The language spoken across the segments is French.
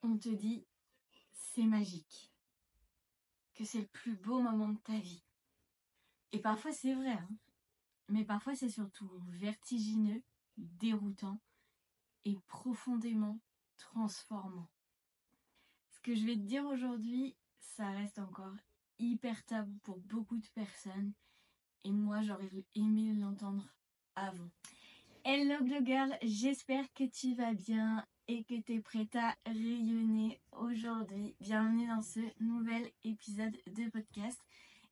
on te dit c'est magique, que c'est le plus beau moment de ta vie. Et parfois c'est vrai, hein, mais parfois c'est surtout vertigineux, déroutant et profondément transformant. Ce que je vais te dire aujourd'hui, ça reste encore hyper tabou pour beaucoup de personnes et moi j'aurais aimé l'entendre avant. Hello Glow Girl, j'espère que tu vas bien et que tu es prête à rayonner aujourd'hui. Bienvenue dans ce nouvel épisode de podcast.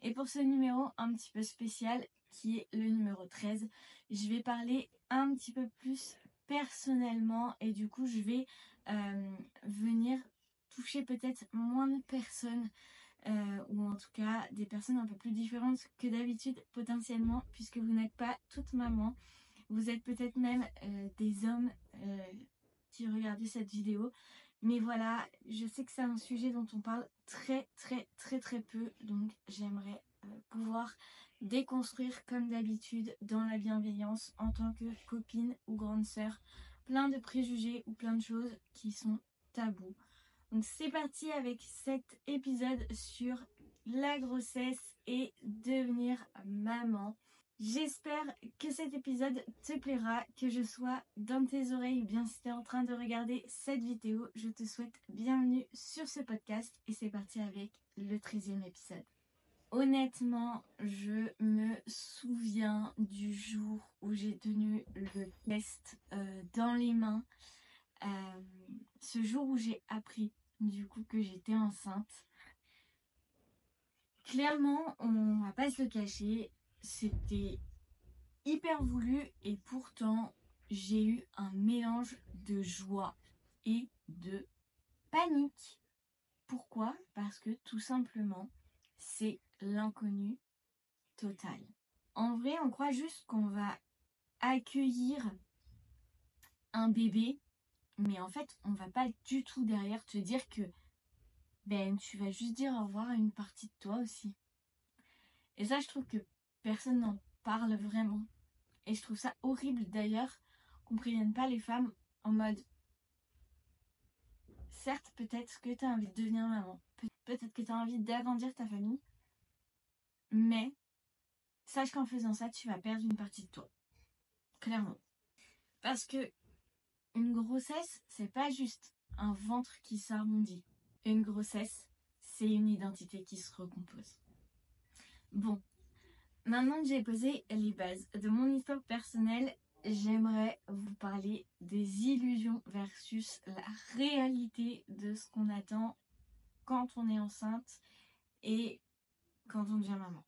Et pour ce numéro un petit peu spécial qui est le numéro 13, je vais parler un petit peu plus personnellement et du coup je vais venir toucher peut-être moins de personnes ou en tout cas des personnes un peu plus différentes que d'habitude potentiellement puisque vous n'êtes pas toutes maman. Vous êtes peut-être même des hommes qui regardez cette vidéo. Mais voilà, je sais que c'est un sujet dont on parle très peu. Donc j'aimerais pouvoir déconstruire comme d'habitude dans la bienveillance en tant que copine ou grande sœur. Plein de préjugés ou plein de choses qui sont tabous. Donc c'est parti avec cet épisode sur la grossesse et devenir maman. J'espère que cet épisode te plaira, que je sois dans tes oreilles ou bien si tu es en train de regarder cette vidéo. Je te souhaite bienvenue sur ce podcast et c'est parti avec le 13e épisode. Honnêtement, je me souviens du jour où j'ai tenu le test dans les mains. Ce jour où j'ai appris du coup que j'étais enceinte. Clairement, on va pas se le cacher, c'était hyper voulu et pourtant j'ai eu un mélange de joie et de panique. Pourquoi ? Parce que tout simplement c'est l'inconnu total. En vrai on croit juste qu'on va accueillir un bébé, mais en fait on va pas du tout derrière te dire que tu vas juste dire au revoir à une partie de toi aussi. Et ça je trouve que personne n'en parle vraiment. Et je trouve ça horrible d'ailleurs qu'on prévienne pas les femmes en mode certes peut-être que tu as envie de devenir maman, peut-être que tu as envie d'agrandir ta famille, mais sache qu'en faisant ça tu vas perdre une partie de toi. Clairement. Parce que une grossesse c'est pas juste un ventre qui s'arrondit. Une grossesse c'est une identité qui se recompose. Bon, maintenant que j'ai posé les bases de mon histoire personnelle, j'aimerais vous parler des illusions versus la réalité de ce qu'on attend quand on est enceinte et quand on devient maman.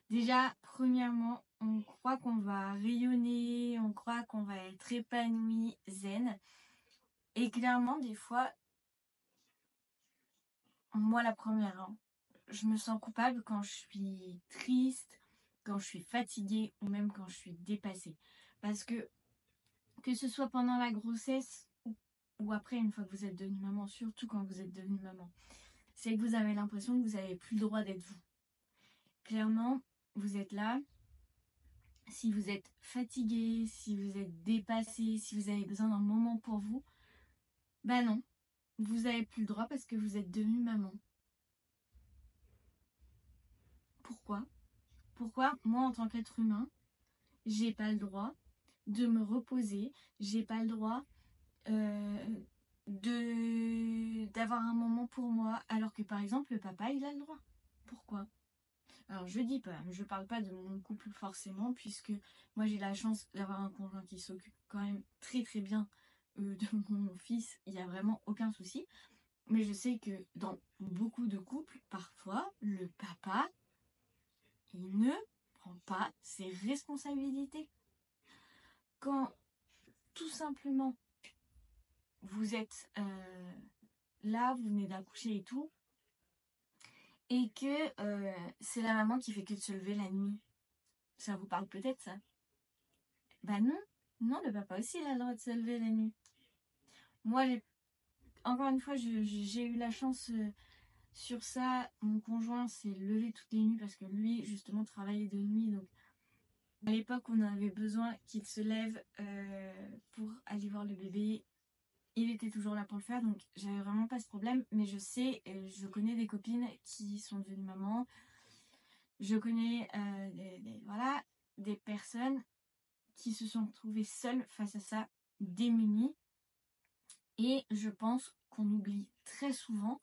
Déjà, premièrement, on croit qu'on va rayonner, on croit qu'on va être épanoui, zen. Et clairement, des fois, moi la première, hein, je me sens coupable quand je suis triste, quand je suis fatiguée ou même quand je suis dépassée. Parce que ce soit pendant la grossesse ou après, une fois que vous êtes devenue maman, surtout quand vous êtes devenue maman, c'est que vous avez l'impression que vous n'avez plus le droit d'être vous. Clairement, vous êtes là. Si vous êtes fatigué, si vous êtes dépassé, si vous avez besoin d'un moment pour vous, non, vous n'avez plus le droit parce que vous êtes devenue maman. Pourquoi moi, en tant qu'être humain, j'ai pas le droit de me reposer, j'ai pas le droit d'avoir un moment pour moi, alors que par exemple le papa il a le droit. Pourquoi ? Alors je parle pas de mon couple forcément, puisque moi j'ai la chance d'avoir un conjoint qui s'occupe quand même très bien de mon fils, il n'y a vraiment aucun souci. Mais je sais que dans beaucoup de couples, parfois le papa il ne prend pas ses responsabilités. Quand tout simplement vous êtes là, vous venez d'accoucher et tout, et que c'est la maman qui fait que de se lever la nuit. Ça vous parle peut-être ça ? Non, le papa aussi il a le droit de se lever la nuit. Moi, encore une fois, j'ai eu la chance sur ça. Mon conjoint s'est levé toutes les nuits parce que lui, justement, travaillait de nuit. Donc, à l'époque, on avait besoin qu'il se lève pour aller voir le bébé. il était toujours là pour le faire, donc j'avais vraiment pas ce problème. Mais je sais, je connais des copines qui sont devenues mamans. Je connais voilà, des personnes qui se sont retrouvées seules face à ça, démunies. Et je pense qu'on oublie très souvent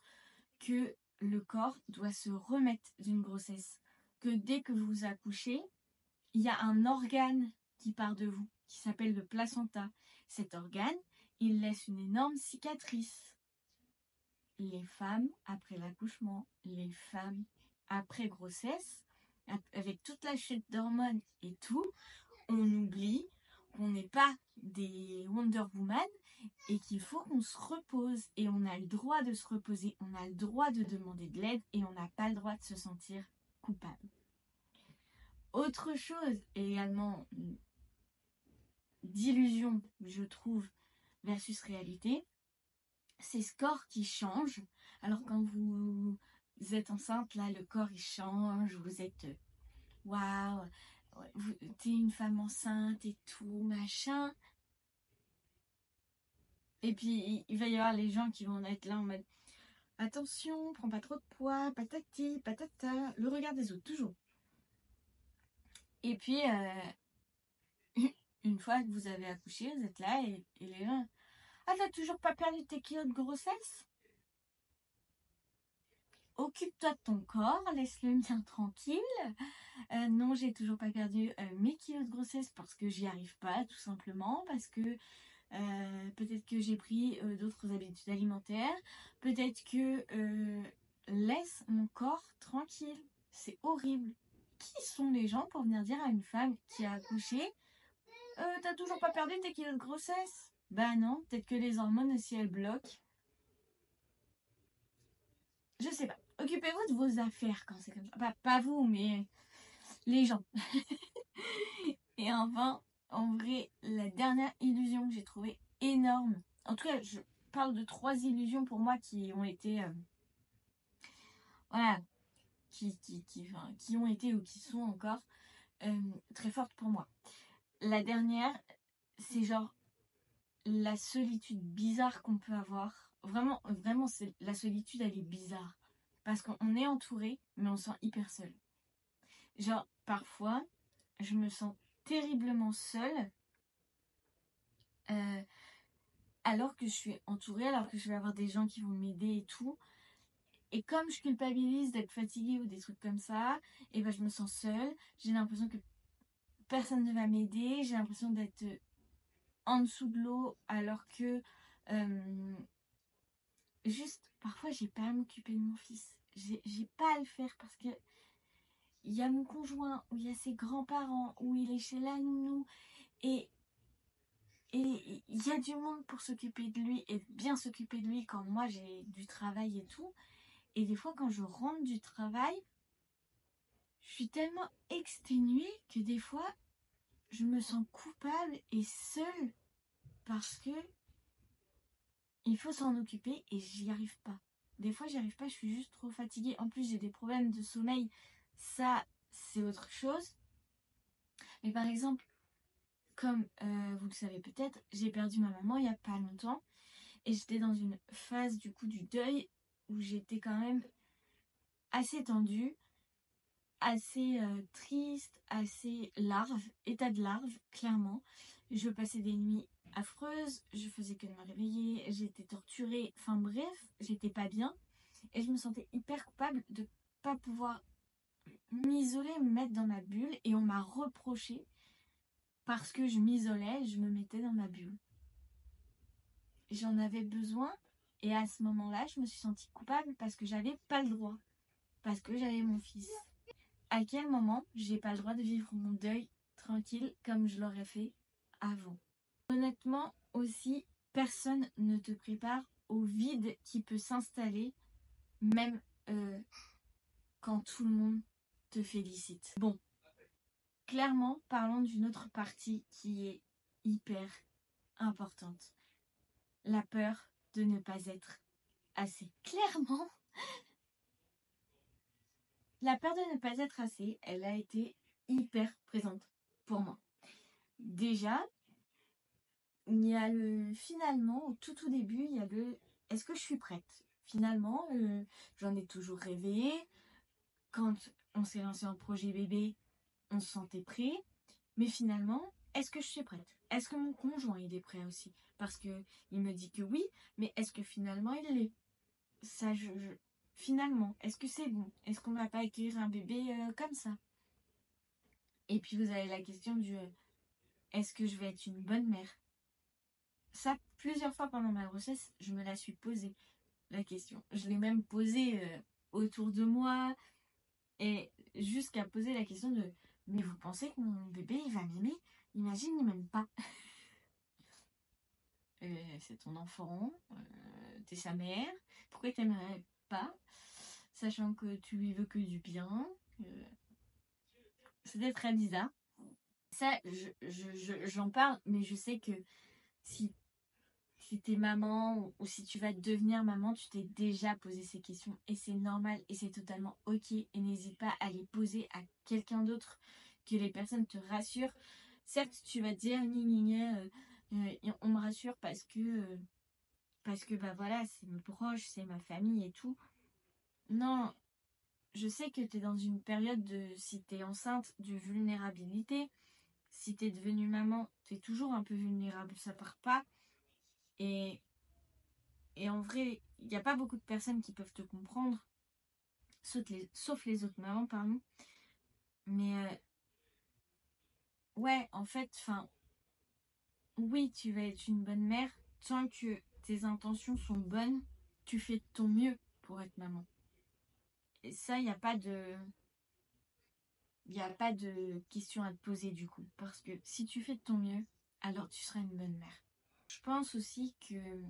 que le corps doit se remettre d'une grossesse. Que dès que vous accouchez, il y a un organe qui part de vous, qui s'appelle le placenta. Cet organe, il laisse une énorme cicatrice. Les femmes après l'accouchement, les femmes après grossesse, avec toute la chute d'hormones et tout, on oublie qu'on n'est pas des Wonder Woman et qu'il faut qu'on se repose. Et on a le droit de se reposer, on a le droit de demander de l'aide et on n'a pas le droit de se sentir coupable. Autre chose également d'illusion, je trouve, versus réalité, c'est ce corps qui change. Alors quand vous êtes enceinte, là, le corps il change, vous êtes waouh, t'es une femme enceinte et tout, machin. Et puis il va y avoir les gens qui vont être là en mode attention, prends pas trop de poids, patati, patata, le regard des autres, toujours. Et puis une fois que vous avez accouché, vous êtes là et les gens, ah, t'as toujours pas perdu tes kilos de grossesse? Occupe-toi de ton corps, laisse-le bien tranquille. Non, j'ai toujours pas perdu mes kilos de grossesse parce que j'y arrive pas, tout simplement, parce que peut-être que j'ai pris d'autres habitudes alimentaires, peut-être que laisse mon corps tranquille. C'est horrible. Qui sont les gens pour venir dire à une femme qui a accouché, t'as toujours pas perdu tes kilos de grossesse? Bah non, peut-être que les hormones aussi elles bloquent. Je sais pas. Occupez-vous de vos affaires quand c'est comme ça. Pas vous, mais les gens. Et enfin, en vrai, la dernière illusion que j'ai trouvée énorme. En tout cas, je parle de 3 illusions pour moi qui ont été... voilà. Qui ont été ou qui sont encore très fortes pour moi. La dernière, c'est genre la solitude bizarre qu'on peut avoir. Vraiment, vraiment, la solitude, elle est bizarre. Parce qu'on est entouré, mais on se sent hyper seul. Genre, parfois, je me sens terriblement seule alors que je suis entourée, alors que je vais avoir des gens qui vont m'aider et tout. Et comme je culpabilise d'être fatiguée ou des trucs comme ça, et ben je me sens seule. J'ai l'impression que personne ne va m'aider. J'ai l'impression d'être en dessous de l'eau alors que juste parfois j'ai pas à m'occuper de mon fils. J'ai pas à le faire parce que il y a mon conjoint, ou il y a ses grands-parents, ou il est chez la nounou, et il y a du monde pour s'occuper de lui et bien s'occuper de lui quand moi j'ai du travail et tout. Et des fois quand je rentre du travail, je suis tellement exténuée que des fois je me sens coupable et seule parce que il faut s'en occuper et j'y arrive pas. Des fois j'y arrive pas, je suis juste trop fatiguée. En plus j'ai des problèmes de sommeil, ça c'est autre chose. Mais par exemple, comme vous le savez peut-être, j'ai perdu ma maman il y a pas longtemps. Et j'étais dans une phase du coup du deuil où j'étais quand même assez tendue, assez triste, assez larve, état de larve, clairement. Je passais des nuits affreuses, je faisais que de me réveiller, j'étais torturée, enfin bref, j'étais pas bien. Et je me sentais hyper coupable de pas pouvoir m'isoler, me mettre dans ma bulle. Et on m'a reproché parce que je m'isolais, je me mettais dans ma bulle. J'en avais besoin et à ce moment-là, je me suis sentie coupable parce que j'avais pas le droit, parce que j'avais mon fils. À quel moment j'ai pas le droit de vivre mon deuil tranquille comme je l'aurais fait avant? Honnêtement aussi, personne ne te prépare au vide qui peut s'installer même quand tout le monde te félicite. Bon, clairement, parlons d'une autre partie qui est hyper importante. La peur de ne pas être assez. Clairement, la peur de ne pas être assez, elle a été hyper présente pour moi. Déjà, il y a finalement, au tout début, il y a est-ce que je suis prête? Finalement, j'en ai toujours rêvé. Quand on s'est lancé en projet bébé, on se sentait prêt. Mais finalement, est-ce que je suis prête? Est-ce que mon conjoint, il est prêt aussi? Parce que il me dit que oui, mais est-ce que finalement, il l'est? Ça, finalement, est-ce que c'est bon? Est-ce qu'on va pas accueillir un bébé comme ça? Et puis, vous avez la question du est-ce que je vais être une bonne mère? Ça, plusieurs fois pendant ma grossesse, je me la suis posée, la question. Je l'ai même posée autour de moi, et jusqu'à poser la question de mais vous pensez que mon bébé, il va m'aimer? Imagine, il m'aime pas. C'est ton enfant, t'es sa mère, pourquoi t'aimerais pas, sachant que tu lui veux que du bien. C'était très bizarre. Ça, j'en parle, mais je sais que si t'es maman ou si tu vas devenir maman, tu t'es déjà posé ces questions et c'est normal et c'est totalement ok, et n'hésite pas à les poser à quelqu'un d'autre, que les personnes te rassurent. Certes, tu vas te dire on me rassure parce que bah voilà, c'est mes proches, c'est ma famille et tout. Non, je sais que tu es dans une période si tu es enceinte, de vulnérabilité. Si tu es devenue maman, tu es toujours un peu vulnérable, ça part pas. Et en vrai, il n'y a pas beaucoup de personnes qui peuvent te comprendre, sauf les autres mamans, pardon. Mais ouais, en fait, oui, tu vas être une bonne mère tant que tes intentions sont bonnes, tu fais de ton mieux pour être maman. Et ça, il n'y a pas de question à te poser du coup. Parce que si tu fais de ton mieux, alors tu seras une bonne mère. Je pense aussi que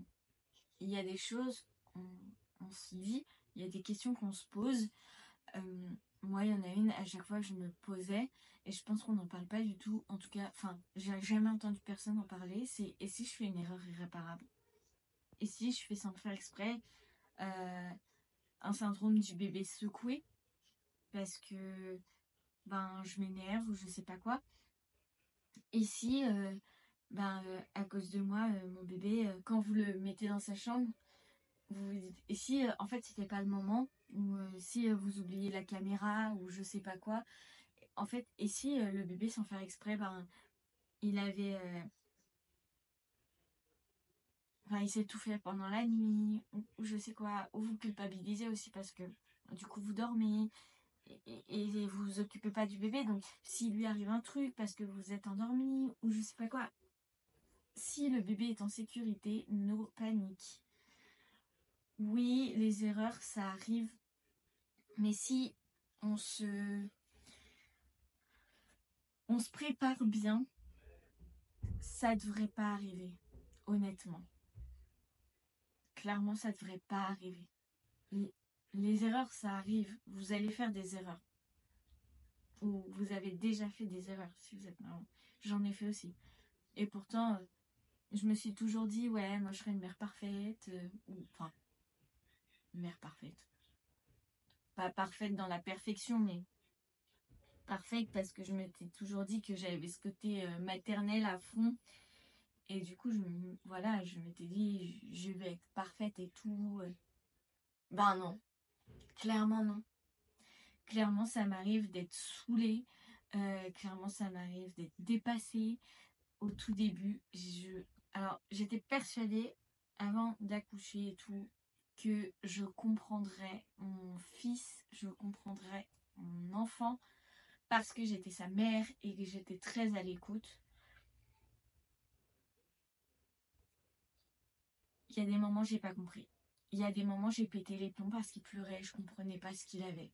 il y a des choses qu'on se dit, il y a des questions qu'on se pose. Moi, il y en a une à chaque fois que je me posais, et je pense qu'on n'en parle pas du tout. En tout cas, j'ai jamais entendu personne en parler. C'est et si je fais une erreur irréparable? Et si je fais sans le faire exprès un syndrome du bébé secoué parce que je m'énerve ou je sais pas quoi? Et si à cause de moi, mon bébé, quand vous le mettez dans sa chambre, vous vous dites, et si en fait c'était pas le moment, ou si vous oubliez la caméra ou je sais pas quoi, en fait, et si le bébé sans faire exprès, il avait il s'est tout fait pendant la nuit, ou je sais quoi, ou vous culpabilisez aussi parce que du coup vous dormez et vous vous occupez pas du bébé, donc s'il lui arrive un truc parce que vous êtes endormi ou je sais pas quoi, si le bébé est en sécurité, no panique. Oui, les erreurs, ça arrive, mais si on se, on se prépare bien, ça devrait pas arriver, honnêtement. Clairement, ça devrait pas arriver. Les erreurs, ça arrive. Vous allez faire des erreurs. Ou vous avez déjà fait des erreurs si vous êtes maman. J'en ai fait aussi. Et pourtant, je me suis toujours dit, ouais, moi je serais une mère parfaite. Une mère parfaite. Pas parfaite dans la perfection, mais parfaite parce que je m'étais toujours dit que j'avais ce côté maternel à fond. Et du coup, je m'étais dit, je vais être parfaite et tout. Ben non, clairement non. Clairement, ça m'arrive d'être saoulée. Clairement, ça m'arrive d'être dépassée. Au tout début, alors j'étais persuadée, avant d'accoucher et tout, que je comprendrais mon fils, je comprendrais mon enfant, parce que j'étais sa mère et que j'étais très à l'écoute. Il y a des moments, j'ai pas compris. Il y a des moments, j'ai pété les plombs parce qu'il pleurait, je comprenais pas ce qu'il avait.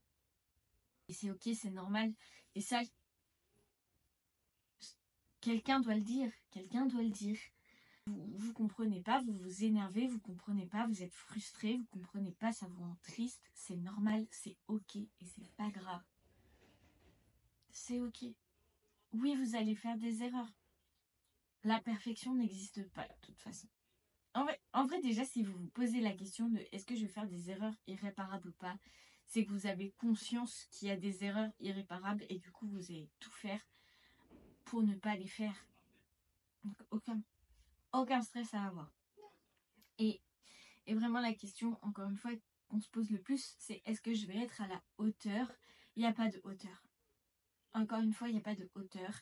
Et c'est ok, c'est normal. Et ça, quelqu'un doit le dire. Quelqu'un doit le dire. Vous comprenez pas, vous vous énervez, vous comprenez pas, vous êtes frustré, vous comprenez pas, ça vous rend triste. C'est normal, c'est ok et c'est pas grave. C'est ok. Oui, vous allez faire des erreurs. La perfection n'existe pas de toute façon. En vrai, déjà, si vous vous posez la question de est-ce que je vais faire des erreurs irréparables ou pas, c'est que vous avez conscience qu'il y a des erreurs irréparables et du coup, vous allez tout faire pour ne pas les faire. Donc, aucun. aucun stress à avoir. Et vraiment la question, encore une fois, qu'on se pose le plus, c'est est-ce que je vais être à la hauteur? Il n'y a pas de hauteur. Encore une fois, il n'y a pas de hauteur.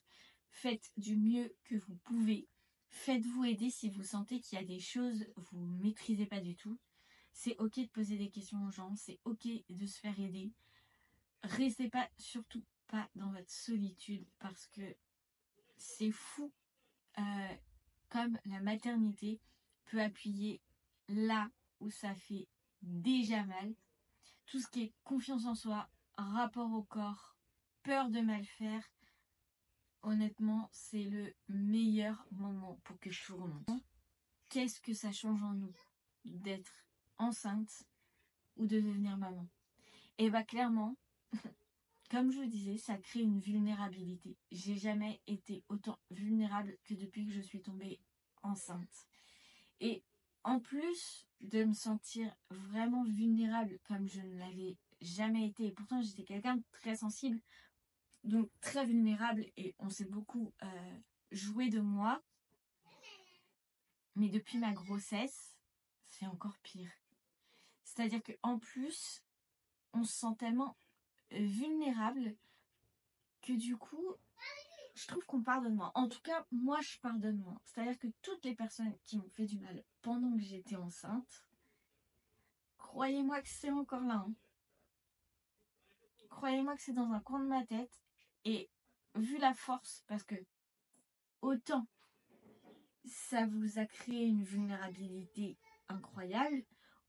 Faites du mieux que vous pouvez. Faites-vous aider si vous sentez qu'il y a des choses que vous ne maîtrisez pas du tout. C'est ok de poser des questions aux gens, c'est ok de se faire aider. Restez pas, surtout pas dans votre solitude, parce que c'est fou comme la maternité peut appuyer là où ça fait déjà mal. Tout ce qui est confiance en soi, rapport au corps, peur de mal faire, honnêtement, c'est le meilleur moment pour que je vous remonte. Qu'est-ce que ça change en nous d'être enceinte ou de devenir maman? Et bah clairement, comme je vous disais, ça crée une vulnérabilité. J'ai jamais été autant vulnérable que depuis que je suis tombée enceinte. Et en plus de me sentir vraiment vulnérable comme je ne l'avais jamais été, et pourtant j'étais quelqu'un de très sensible, donc très vulnérable, et on s'est beaucoup joué de moi, mais depuis ma grossesse, c'est encore pire. C'est-à-dire qu'en plus, on se sent tellement vulnérable que du coup, je trouve qu'on pardonne moins. En tout cas, moi, je pardonne moins. C'est-à-dire que toutes les personnes qui m'ont fait du mal pendant que j'étais enceinte, croyez-moi que c'est encore là. Hein. Croyez-moi que c'est dans un coin de ma tête. Et vu la force, parce que autant ça vous a créé une vulnérabilité incroyable,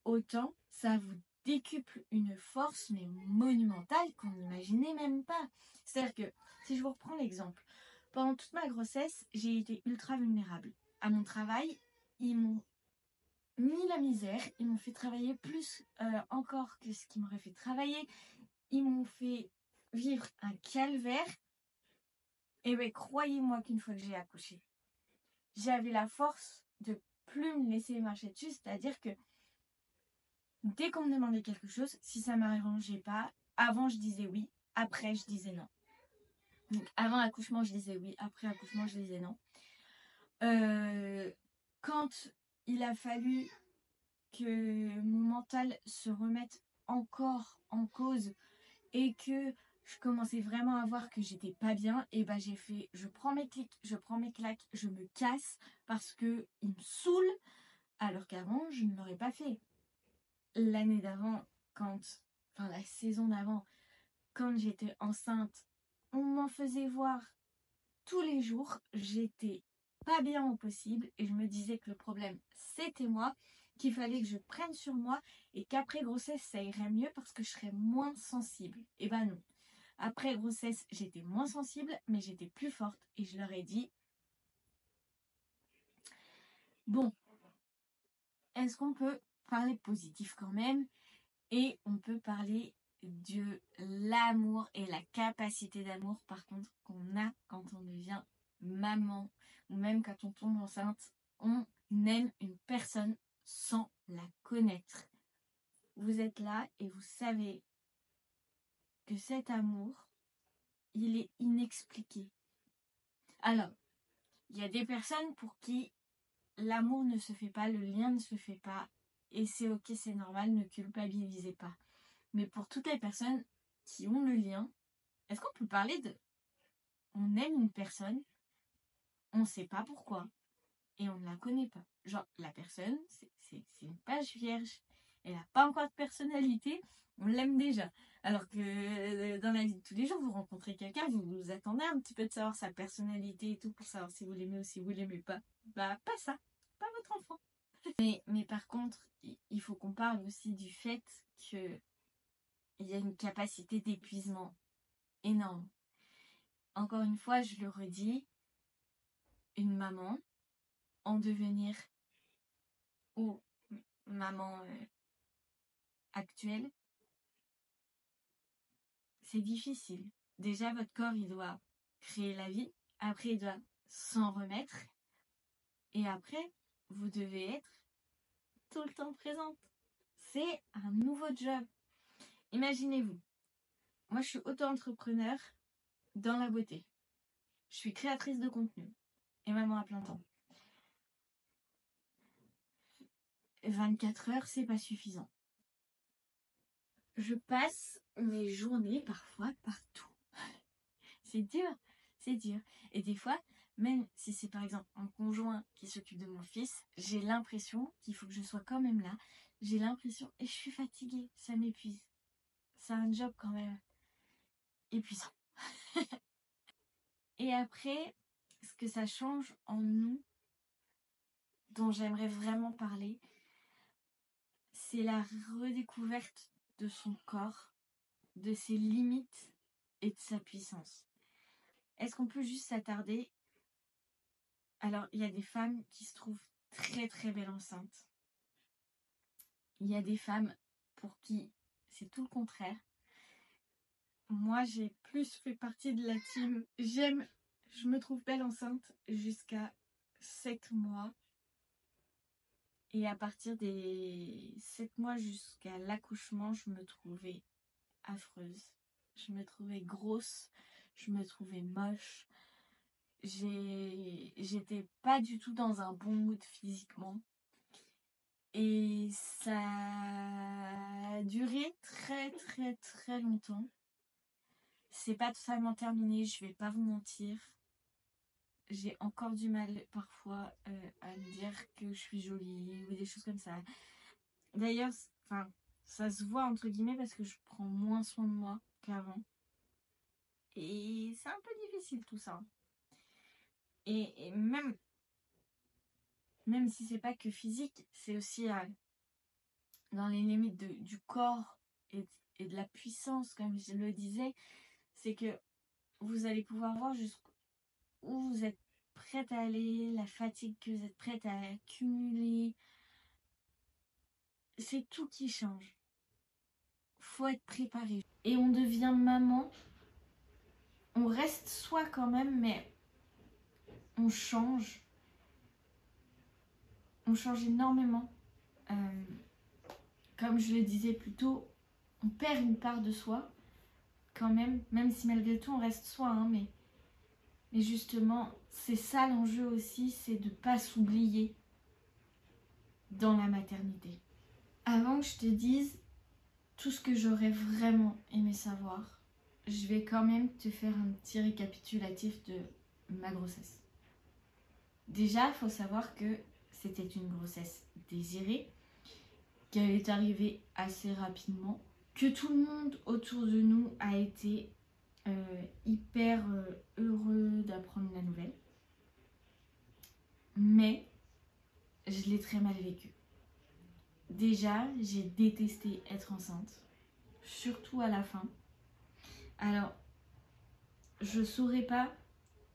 autant ça vous décuple une force mais monumentale qu'on n'imaginait même pas. C'est-à-dire que, si je vous reprends l'exemple, pendant toute ma grossesse, j'ai été ultra vulnérable. À mon travail, ils m'ont mis la misère, ils m'ont fait travailler plus encore que ce qu'ils m'auraient fait travailler, ils m'ont fait vivre un calvaire. Et bien, croyez-moi qu'une fois que j'ai accouché, j'avais la force de plus me laisser marcher dessus, c'est-à-dire que dès qu'on me demandait quelque chose, si ça ne m'arrangeait pas, avant je disais oui, après je disais non. Donc avant l'accouchement je disais oui, après l'accouchement je disais non. Quand il a fallu que mon mental se remette encore en cause et que je commençais vraiment à voir que j'étais pas bien, et ben j'ai fait, je prends mes clics, je prends mes claques, je me casse parce que il me saoule, alors qu'avant je ne l'aurais pas fait. L'année d'avant, la saison d'avant, quand j'étais enceinte, on m'en faisait voir tous les jours, j'étais pas bien au possible et je me disais que le problème c'était moi, qu'il fallait que je prenne sur moi et qu'après grossesse ça irait mieux parce que je serais moins sensible. Et ben non. Après grossesse, j'étais moins sensible, mais j'étais plus forte et je leur ai dit bon, est-ce qu'on peut parler positif quand même et on peut parler de l'amour et la capacité d'amour par contre qu'on a quand on devient maman ou même quand on tombe enceinte. On aime une personne sans la connaître. Vous êtes là et vous savez que cet amour, il est inexpliqué. Alors, il y a des personnes pour qui l'amour ne se fait pas, le lien ne se fait pas, et c'est ok, c'est normal, ne culpabilisez pas. Mais pour toutes les personnes qui ont le lien, est-ce qu'on peut parler de... On aime une personne, on ne sait pas pourquoi, et on ne la connaît pas. Genre, la personne, c'est une page vierge, elle n'a pas encore de personnalité, on l'aime déjà. Alors que dans la vie de tous les jours, vous rencontrez quelqu'un, vous attendez un petit peu de savoir sa personnalité et tout pour savoir si vous l'aimez ou si vous l'aimez pas. Bah, pas ça, pas votre enfant. Mais par contre, il faut qu'on parle aussi du fait qu'il y a une capacité d'épuisement énorme. Encore une fois, je le redis, une maman en devenir ou maman actuelle, c'est difficile. Déjà, votre corps, il doit créer la vie. Après, il doit s'en remettre. Et après, vous devez être tout le temps présente. C'est un nouveau job. Imaginez-vous, moi, je suis auto-entrepreneur dans la beauté. Je suis créatrice de contenu et maman à plein temps. 24 heures, c'est pas suffisant. Je passe mes journées parfois partout. C'est dur, c'est dur. Et des fois, même si c'est par exemple un conjoint qui s'occupe de mon fils, j'ai l'impression qu'il faut que je sois quand même là. J'ai l'impression, et je suis fatiguée, ça m'épuise. C'est un job quand même épuisant. Et après, ce que ça change en nous, dont j'aimerais vraiment parler, c'est la redécouverte de son corps, de ses limites et de sa puissance. Est-ce qu'on peut juste s'attarder? Alors, il y a des femmes qui se trouvent très très belles enceintes. Il y a des femmes pour qui c'est tout le contraire. Moi, j'ai plus fait partie de la team. Je me trouve belle enceinte jusqu'à 7 mois. Et à partir des 7 mois jusqu'à l'accouchement, je me trouvais affreuse. Je me trouvais grosse, je me trouvais moche. J'étais pas du tout dans un bon mood physiquement. Et ça a duré très très très longtemps. C'est pas totalement terminé, je vais pas vous mentir. J'ai encore du mal parfois à me dire que je suis jolie ou des choses comme ça. D'ailleurs, ça se voit entre guillemets parce que je prends moins soin de moi qu'avant. Et c'est un peu difficile tout ça. Et même si c'est pas que physique, c'est aussi dans les limites du corps et de la puissance, comme je le disais, c'est que vous allez pouvoir voir jusqu'où vous êtes prête à aller, la fatigue que vous êtes prête à accumuler. C'est tout qui change. Faut être préparé. Et on devient maman. On reste soi quand même, mais on change. On change énormément. Comme je le disais plus tôt, on perd une part de soi quand même si malgré tout on reste soi, hein, mais justement, c'est ça l'enjeu aussi, c'est de ne pas s'oublier dans la maternité. Avant que je te dise tout ce que j'aurais vraiment aimé savoir, je vais quand même te faire un petit récapitulatif de ma grossesse. Déjà, il faut savoir que c'était une grossesse désirée, qu'elle est arrivée assez rapidement, que tout le monde autour de nous a été hyper heureux d'apprendre la nouvelle. Mais je l'ai très mal vécu. Déjà, j'ai détesté être enceinte, surtout à la fin. Alors, je saurais pas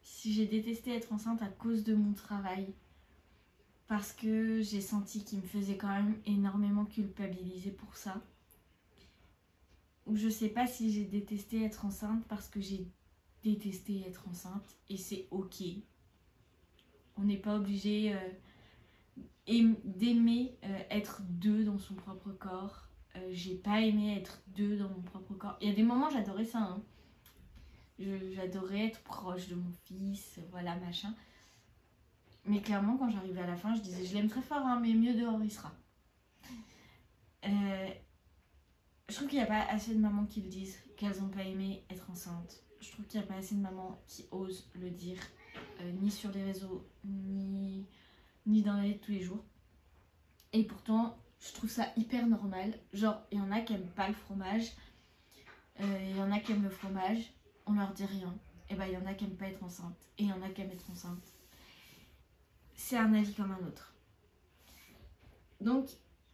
si j'ai détesté être enceinte à cause de mon travail, parce que j'ai senti qu'il me faisait quand même énormément culpabiliser pour ça. Ou je sais pas si j'ai détesté être enceinte parce que j'ai détesté être enceinte et c'est ok. On n'est pas obligé d'aimer être deux dans son propre corps. J'ai pas aimé être deux dans mon propre corps. Il y a des moments j'adorais ça, hein. J'adorais être proche de mon fils, voilà, machin. Mais clairement, quand j'arrivais à la fin, je disais je l'aime très fort, hein, mais mieux dehors il sera. Je trouve qu'il n'y a pas assez de mamans qui le disent, qu'elles n'ont pas aimé être enceinte. Je trouve qu'il n'y a pas assez de mamans qui osent le dire, ni sur les réseaux, ni dans la vie de tous les jours. Et pourtant, je trouve ça hyper normal. Genre, il y en a qui n'aiment pas le fromage, il y en a qui aiment le fromage, on leur dit rien. Et ben, il y en a qui n'aiment pas être enceinte, et il y en a qui aiment être enceinte. C'est un avis comme un autre. Donc,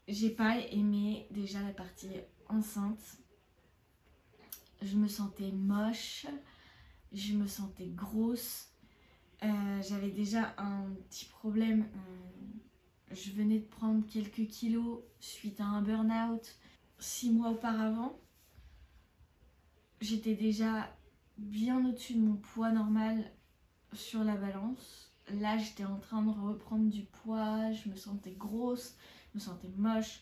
j'ai pas aimé déjà la partie enceinte. Je me sentais moche, je me sentais grosse. J'avais déjà un petit problème. Je venais de prendre quelques kilos suite à un burn-out 6 mois auparavant. J'étais déjà bien au-dessus de mon poids normal sur la balance. Là, j'étais en train de reprendre du poids, je me sentais grosse, je me sentais moche.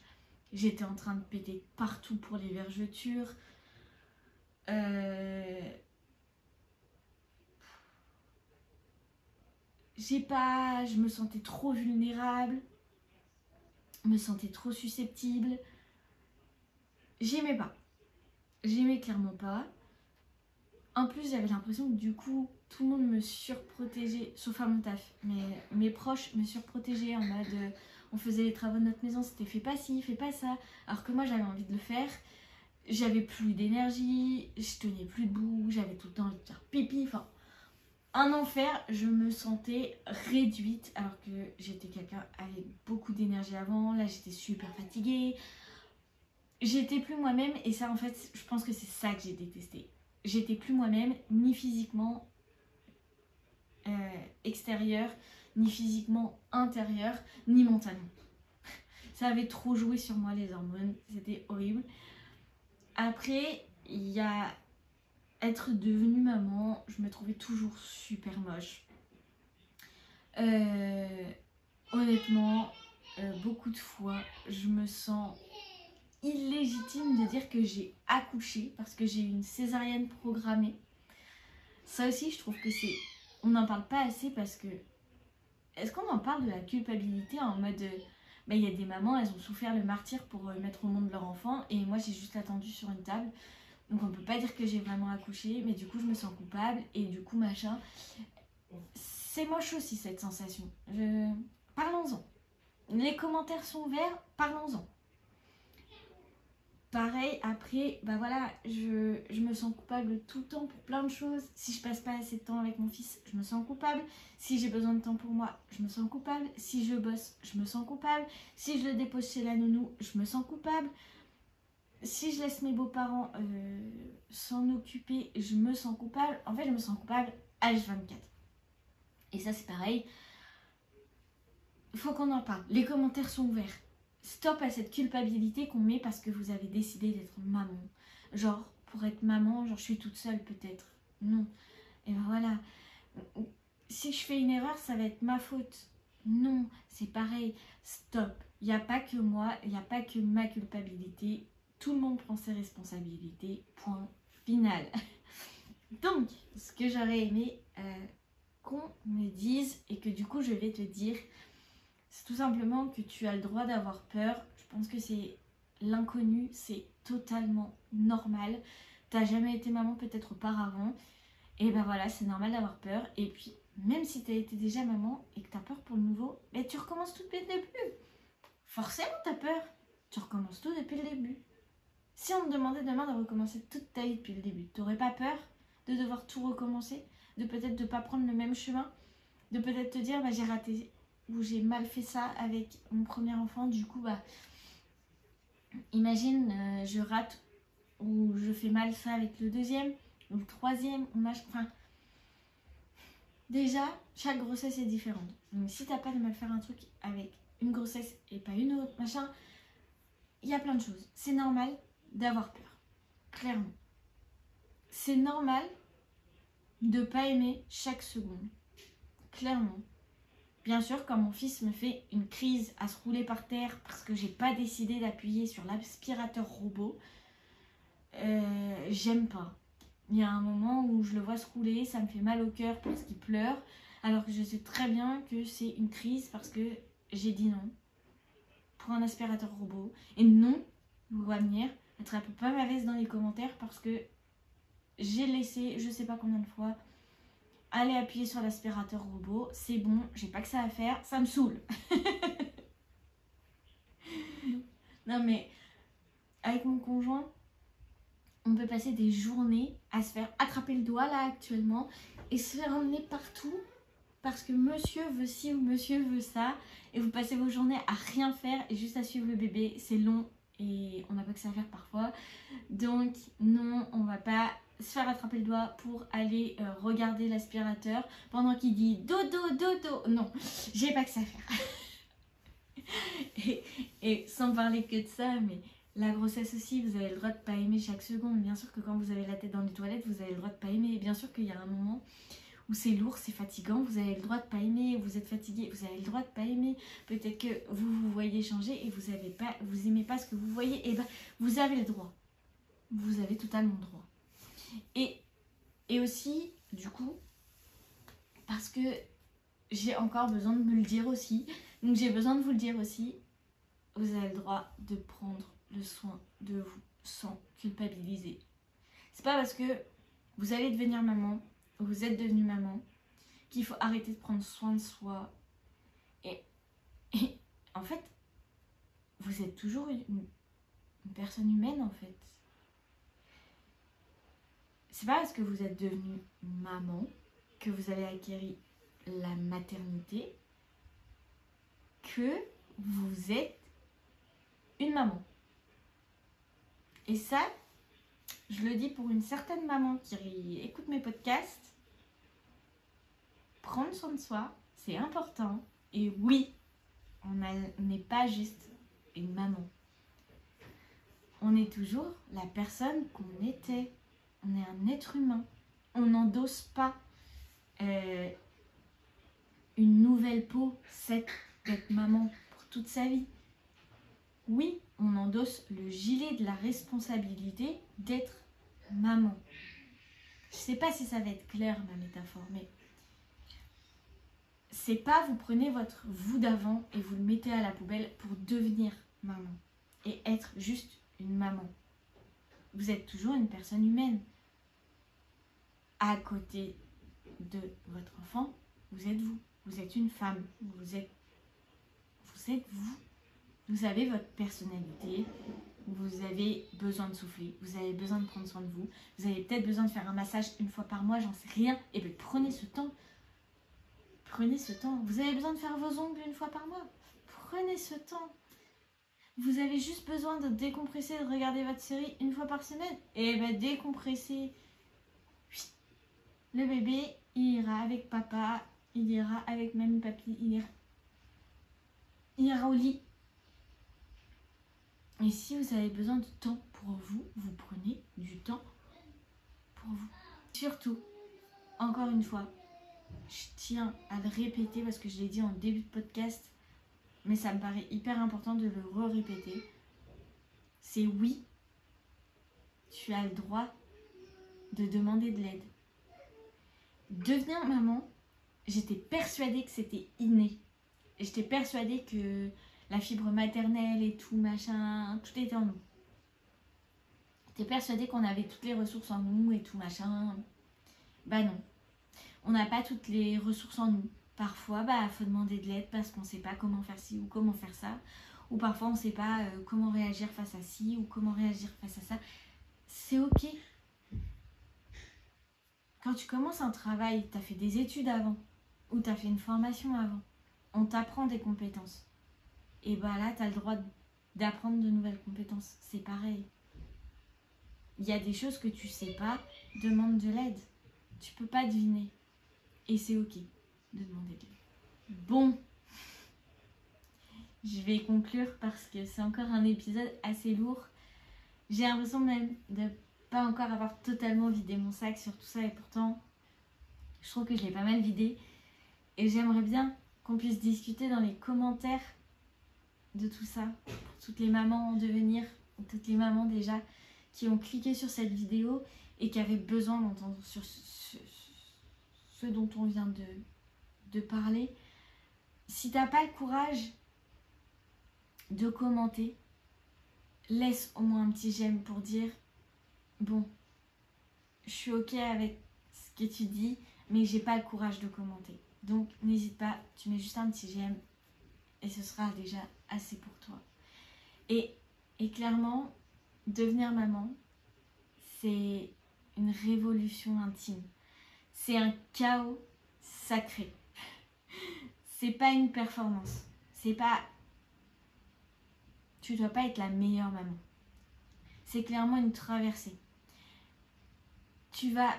J'étais en train de péter partout pour les vergetures. Je me sentais trop vulnérable. me sentais trop susceptible. J'aimais pas. J'aimais clairement pas. En plus, j'avais l'impression que du coup, tout le monde me surprotégeait, sauf à mon taf. Mais mes proches me surprotégeaient en mode on faisait les travaux de notre maison, c'était fais pas ci, fais pas ça. Alors que moi, j'avais envie de le faire. J'avais plus d'énergie, je tenais plus debout, j'avais tout le temps envie de faire pipi. Enfin, un enfer, je me sentais réduite alors que j'étais quelqu'un avec beaucoup d'énergie avant. Là, j'étais super fatiguée. J'étais plus moi-même et ça, en fait, je pense que c'est ça que j'ai détesté. J'étais plus moi-même, ni physiquement extérieur, ni physiquement intérieur, ni mentalement. Ça avait trop joué sur moi, les hormones, c'était horrible. Après, il y a être devenue maman, je me trouvais toujours super moche. Honnêtement, beaucoup de fois, je me sens illégitime de dire que j'ai accouché parce que j'ai eu une césarienne programmée. Ça aussi, je trouve que c'est... On n'en parle pas assez parce que... Est-ce qu'on en parle de la culpabilité en mode... Il y a des mamans, elles ont souffert le martyre pour mettre au monde leur enfant et moi j'ai juste attendu sur une table. Donc on peut pas dire que j'ai vraiment accouché, mais du coup je me sens coupable et du coup machin. C'est moche aussi cette sensation. Parlons-en. Les commentaires sont ouverts, parlons-en. Pareil, après, voilà, je me sens coupable tout le temps pour plein de choses. Si je passe pas assez de temps avec mon fils, je me sens coupable. Si j'ai besoin de temps pour moi, je me sens coupable. Si je bosse, je me sens coupable. Si je le dépose chez la nounou, je me sens coupable. Si je laisse mes beaux-parents s'en occuper, je me sens coupable. En fait, je me sens coupable H24. Et ça, c'est pareil. Il faut qu'on en parle. Les commentaires sont ouverts. Stop à cette culpabilité qu'on met parce que vous avez décidé d'être maman. Genre, pour être maman, genre je suis toute seule peut-être. Non. Et ben voilà. Si je fais une erreur, ça va être ma faute. Non, c'est pareil. Stop. Il n'y a pas que moi, il n'y a pas que ma culpabilité. Tout le monde prend ses responsabilités. Point final. Donc, ce que j'aurais aimé qu'on me dise et que du coup je vais te dire, c'est tout simplement que tu as le droit d'avoir peur. Je pense que c'est l'inconnu, c'est totalement normal. T'as jamais été maman peut-être auparavant. Et ben voilà, c'est normal d'avoir peur. Et puis, même si t'as été déjà maman et que t'as peur pour le nouveau, tu recommences tout depuis le début. Forcément t'as peur. Tu recommences tout depuis le début. Si on te demandait demain de recommencer toute ta vie depuis le début, t'aurais pas peur de devoir tout recommencer? De peut-être de pas prendre le même chemin? De peut-être te dire, j'ai raté... ou j'ai mal fait ça avec mon premier enfant, du coup imagine je rate ou je fais mal ça avec le deuxième ou le troisième, enfin déjà chaque grossesse est différente, donc si t'as pas de mal faire un truc avec une grossesse et pas une autre machin, il y a plein de choses, c'est normal d'avoir peur, clairement c'est normal de pas aimer chaque seconde, clairement. Bien sûr, quand mon fils me fait une crise à se rouler par terre parce que j'ai pas décidé d'appuyer sur l'aspirateur robot, j'aime pas. Il y a un moment où je le vois se rouler, ça me fait mal au cœur parce qu'il pleure, alors que je sais très bien que c'est une crise parce que j'ai dit non pour un aspirateur robot. Et non, vous voyez venir, attrapez pas ma veste dans les commentaires parce que j'ai laissé je sais pas combien de fois aller appuyer sur l'aspirateur robot, c'est bon, j'ai pas que ça à faire, ça me saoule. Non mais, avec mon conjoint, on peut passer des journées à se faire attraper le doigt là actuellement et se faire emmener partout parce que monsieur veut ci ou monsieur veut ça et vous passez vos journées à rien faire et juste à suivre le bébé, c'est long et on n'a pas que ça à faire parfois. Donc non, on va pas se faire attraper le doigt pour aller regarder l'aspirateur pendant qu'il dit dodo dodo. Non, j'ai pas que ça à faire. et sans parler que de ça, mais la grossesse aussi, vous avez le droit de pas aimer chaque seconde. Bien sûr que quand vous avez la tête dans les toilettes, vous avez le droit de pas aimer. Et bien sûr qu'il y a un moment où c'est lourd, c'est fatigant, vous avez le droit de pas aimer, vous êtes fatigué, vous avez le droit de pas aimer. Peut-être que vous vous voyez changer et vous aimez pas ce que vous voyez, et vous avez le droit. Vous avez totalement le droit. Et aussi, du coup, parce que j'ai encore besoin de me le dire aussi, donc j'ai besoin de vous le dire aussi, vous avez le droit de prendre le soin de vous sans culpabiliser. C'est pas parce que vous allez devenir maman, ou vous êtes devenue maman, qu'il faut arrêter de prendre soin de soi. Et en fait, vous êtes toujours une personne humaine en fait. C'est pas parce que vous êtes devenue maman que vous avez acquéri la maternité que vous êtes une maman. Et ça, je le dis pour une certaine maman qui écoute mes podcasts, prendre soin de soi, c'est important. Et oui, on n'est pas juste une maman. On est toujours la personne qu'on était. On est un être humain. On n'endosse pas une nouvelle peau, c'est d'être maman pour toute sa vie. Oui, on endosse le gilet de la responsabilité d'être maman. Je sais pas si ça va être clair ma métaphore, mais c'est pas vous prenez votre vous d'avant et vous le mettez à la poubelle pour devenir maman et être juste une maman. Vous êtes toujours une personne humaine. À côté de votre enfant, vous êtes vous. Vous êtes une femme. Vous êtes vous. Vous avez votre personnalité. Vous avez besoin de souffler. Vous avez besoin de prendre soin de vous. Vous avez peut-être besoin de faire un massage une fois par mois, j'en sais rien. Et bien prenez ce temps. Prenez ce temps. Vous avez besoin de faire vos ongles une fois par mois. Prenez ce temps. Vous avez juste besoin de décompresser, de regarder votre série une fois par semaine. Et bien décompressez. Le bébé, il ira avec papa, il ira avec mamie, papy, il ira au lit. Et si vous avez besoin de temps pour vous, vous prenez du temps pour vous. Surtout, encore une fois, je tiens à le répéter parce que je l'ai dit en début de podcast, mais ça me paraît hyper important de le répéter. C'est oui, tu as le droit de demander de l'aide. Devenir maman, j'étais persuadée que c'était inné. J'étais persuadée que la fibre maternelle et tout, machin, tout était en nous. J'étais persuadée qu'on avait toutes les ressources en nous et tout, machin. Bah non, on n'a pas toutes les ressources en nous. Parfois, faut demander de l'aide parce qu'on ne sait pas comment faire ci ou comment faire ça. Ou parfois, on ne sait pas comment réagir face à ci ou comment réagir face à ça. C'est ok. Quand tu commences un travail, tu as fait des études avant ou tu as fait une formation avant, on t'apprend des compétences. Et là, tu as le droit d'apprendre de nouvelles compétences. C'est pareil. Il y a des choses que tu sais pas, demande de l'aide. Tu peux pas deviner. Et c'est ok de demander de l'aide. Bon, je vais conclure parce que c'est encore un épisode assez lourd. J'ai l'impression même de pas encore avoir totalement vidé mon sac sur tout ça et pourtant je trouve que je l'ai pas mal vidé et j'aimerais bien qu'on puisse discuter dans les commentaires de tout ça pour toutes les mamans en devenir, toutes les mamans déjà qui ont cliqué sur cette vidéo et qui avaient besoin d'entendre sur ce dont on vient de parler. Si t'as pas le courage de commenter, laisse au moins un petit j'aime pour dire bon, je suis ok avec ce que tu dis, mais j'ai pas le courage de commenter. Donc n'hésite pas, tu mets juste un petit j'aime et ce sera déjà assez pour toi. Et clairement, devenir maman, c'est une révolution intime. C'est un chaos sacré. C'est pas une performance. C'est pas... Tu dois pas être la meilleure maman. C'est clairement une traversée. Tu vas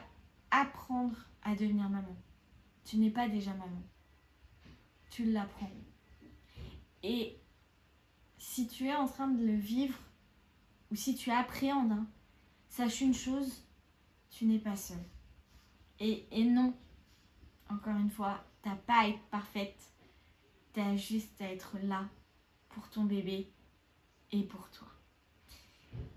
apprendre à devenir maman. Tu n'es pas déjà maman. Tu l'apprends. Et si tu es en train de le vivre, ou si tu appréhendes, sache une chose, tu n'es pas seule. Et non, encore une fois, t'as pas à être parfaite. T'as juste à être là pour ton bébé et pour toi.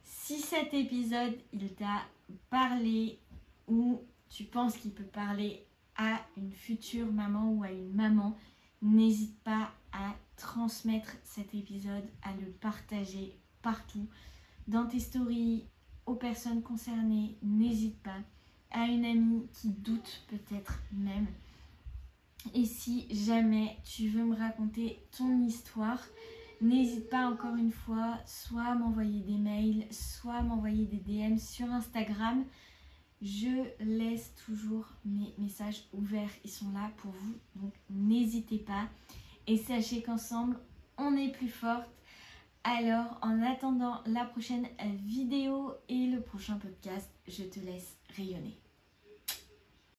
Si cet épisode, il t'a parlé ou tu penses qu'il peut parler à une future maman ou à une maman N'hésite pas à transmettre cet épisode, à le partager partout, dans tes stories, aux personnes concernées. N'hésite pas, à une amie qui doute peut-être même. Et si jamais tu veux me raconter ton histoire, n'hésite pas encore une fois, soit à m'envoyer des mails, soit à m'envoyer des DM sur Instagram. Je laisse toujours mes messages ouverts, ils sont là pour vous, donc n'hésitez pas. Et sachez qu'ensemble, on est plus fortes. Alors, en attendant la prochaine vidéo et le prochain podcast, je te laisse rayonner.